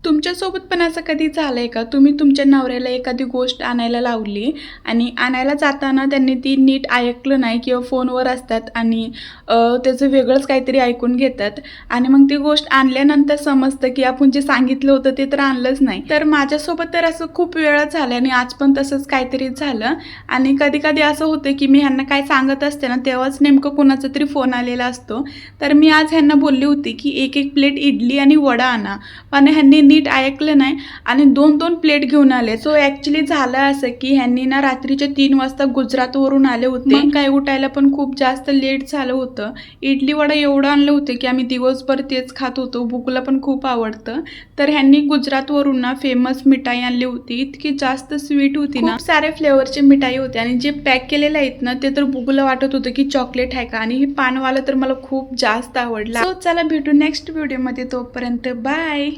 तुमच्यासोबत पण असं कधी झालंय का? तुम्ही तुमच्या नवऱ्याला एखादी गोष्ट आणायला लावली आणि आणायला जाताना त्यांनी ती नीट ऐकलं नाही किंवा फोनवर असतात आणि त्याचं वेगळंच काहीतरी ऐकून घेतात आणि मग ती गोष्ट आणल्यानंतर समजतं की आपण जे सांगितलं होतं ते तर आणलंच नाही. तर माझ्यासोबत तर असं खूप वेळा झालं आणि आज पण तसंच काहीतरी झालं. आणि कधी-कधी असं होतं की मी ह्यांना काय सांगत असते ना, तेव्हाच नेमकं कोणाचा तरी फोन आलेला असतो. तर मी आज ह्यांना बोलली होती की एक प्लेट इडली आणि वडा आणा. पण ह्यांनी नीट ऐकलं नाही आणि 2-2 प्लेट घेऊन आले. सो ॲक्च्युअली झालं असं की ह्यांनी ना रात्रीचे 3 वाजता गुजरातवरून आले होते. मग काय उठायला पण खूप जास्त लेट झालं होतं. इडली वडा एवढं आणलं होतं की आम्ही दिवसभर तेच खात होतो. बुकला पण खूप आवडतं. तर ह्यांनी गुजरातवरून ना फेमस मिठाई आणली होती. इतकी जास्त स्वीट होती ना, खूप सारे फ्लेवरची मिठाई होती आणि जे पॅक केलेले आहेत ना ते तर बुकला वाटत होतं की चॉकलेट आहे का. आणि हे पानवाला तर मला खूप जास्त आवडला. सो चला भेटू नेक्स्ट व्हिडिओमध्ये. तोपर्यंत बाय.